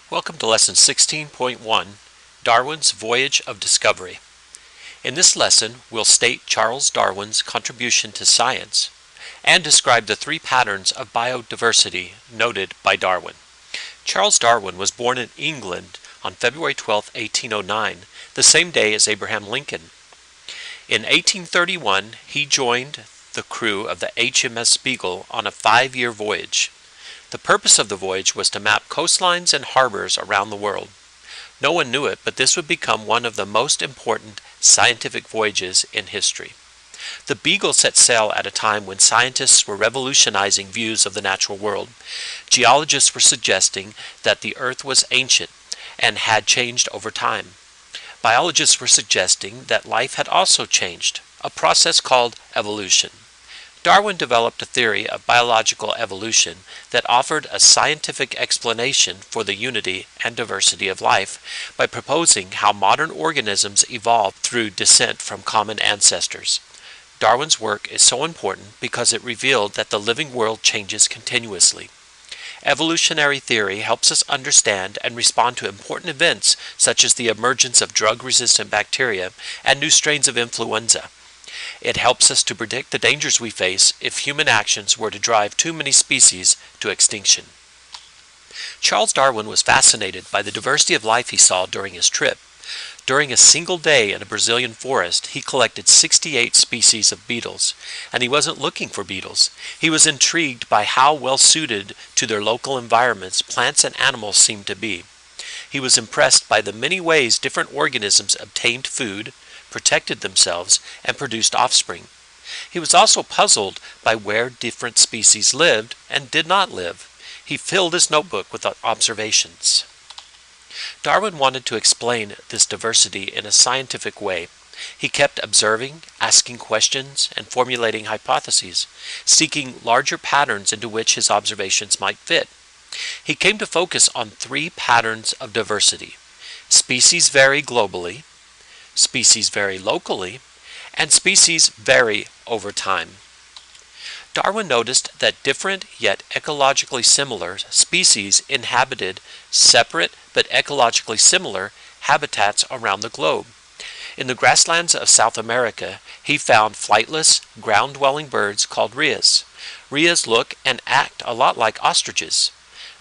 Welcome to Lesson 16.1, Darwin's Voyage of Discovery. In this lesson, we'll state Charles Darwin's contribution to science and describe the three patterns of biodiversity noted by Darwin. Charles Darwin was born in England on February 12, 1809, the same day as Abraham Lincoln. In 1831, he joined the crew of the HMS Beagle on a 5-year voyage. The purpose of the voyage was to map coastlines and harbors around the world. No one knew it, but this would become one of the most important scientific voyages in history. The Beagle set sail at a time when scientists were revolutionizing views of the natural world. Geologists were suggesting that the Earth was ancient and had changed over time. Biologists were suggesting that life had also changed, a process called evolution. Darwin developed a theory of biological evolution that offered a scientific explanation for the unity and diversity of life by proposing how modern organisms evolved through descent from common ancestors. Darwin's work is so important because it revealed that the living world changes continuously. Evolutionary theory helps us understand and respond to important events such as the emergence of drug-resistant bacteria and new strains of influenza. It helps us to predict the dangers we face if human actions were to drive too many species to extinction. Charles Darwin was fascinated by the diversity of life he saw during his trip. During a single day in a Brazilian forest, he collected 68 species of beetles, and he wasn't looking for beetles. He was intrigued by how well suited to their local environments plants and animals seemed to be. He was impressed by the many ways different organisms obtained food, protected themselves, and produced offspring. He was also puzzled by where different species lived and did not live. He filled his notebook with observations. Darwin wanted to explain this diversity in a scientific way. He kept observing, asking questions, and formulating hypotheses, seeking larger patterns into which his observations might fit. He came to focus on three patterns of diversity. Species vary globally, species vary locally, and species vary over time. Darwin noticed that different yet ecologically similar species inhabited separate but ecologically similar habitats around the globe. In the grasslands of South America, he found flightless, ground-dwelling birds called rheas. Rheas look and act a lot like ostriches.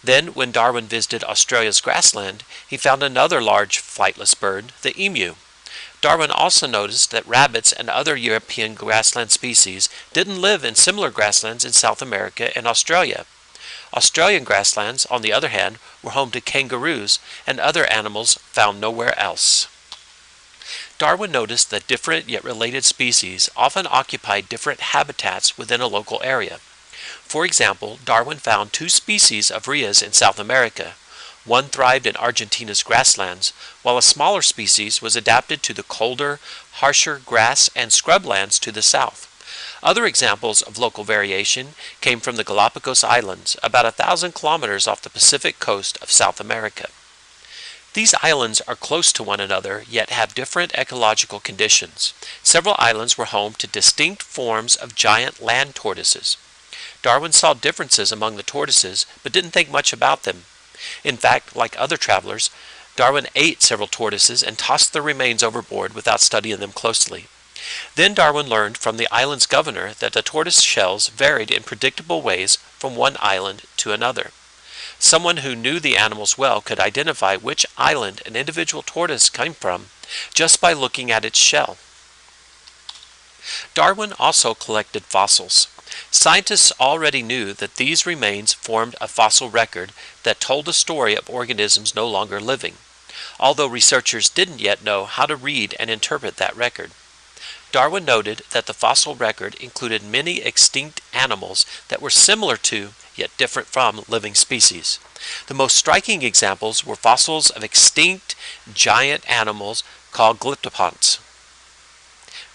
Then, when Darwin visited Australia's grassland, he found another large flightless bird, the emu. Darwin also noticed that rabbits and other European grassland species didn't live in similar grasslands in South America and Australia. Australian grasslands, on the other hand, were home to kangaroos and other animals found nowhere else. Darwin noticed that different yet related species often occupied different habitats within a local area. For example, Darwin found two species of rheas in South America. One thrived in Argentina's grasslands, while a smaller species was adapted to the colder, harsher grass and scrublands to the south. Other examples of local variation came from the Galapagos Islands, about 1,000 kilometers off the Pacific coast of South America. These islands are close to one another, yet have different ecological conditions. Several islands were home to distinct forms of giant land tortoises. Darwin saw differences among the tortoises, but didn't think much about them. In fact, like other travelers, Darwin ate several tortoises and tossed their remains overboard without studying them closely. Then Darwin learned from the island's governor that the tortoise shells varied in predictable ways from one island to another. Someone who knew the animals well could identify which island an individual tortoise came from just by looking at its shell. Darwin also collected fossils. Scientists already knew that these remains formed a fossil record that told the story of organisms no longer living, although researchers didn't yet know how to read and interpret that record. Darwin noted that the fossil record included many extinct animals that were similar to, yet different from, living species. The most striking examples were fossils of extinct giant animals called glyptodonts.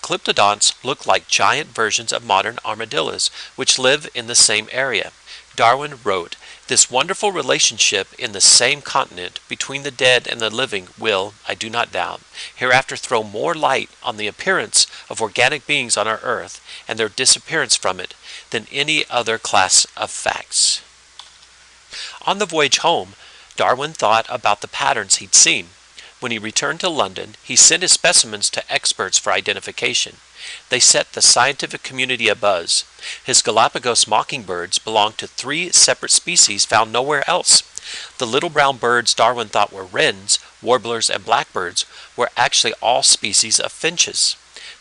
Glyptodonts look like giant versions of modern armadillos, which live in the same area. Darwin wrote, "This wonderful relationship in the same continent between the dead and the living will, I do not doubt, hereafter throw more light on the appearance of organic beings on our earth and their disappearance from it than any other class of facts." On the voyage home, Darwin thought about the patterns he'd seen. When he returned to London, he sent his specimens to experts for identification. They set the scientific community abuzz. His Galapagos mockingbirds belonged to 3 separate species found nowhere else. The little brown birds Darwin thought were wrens, warblers, and blackbirds were actually all species of finches.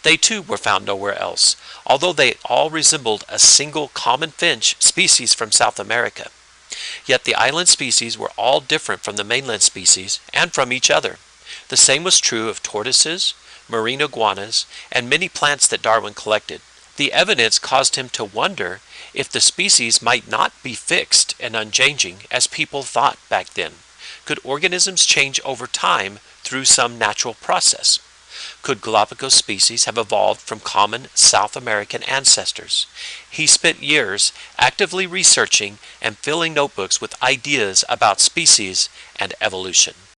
They too were found nowhere else, although they all resembled a single common finch species from South America. Yet the island species were all different from the mainland species and from each other. The same was true of tortoises, marine iguanas, and many plants that Darwin collected. The evidence caused him to wonder if the species might not be fixed and unchanging as people thought back then. Could organisms change over time through some natural process? Could Galapagos species have evolved from common South American ancestors? He spent years actively researching and filling notebooks with ideas about species and evolution.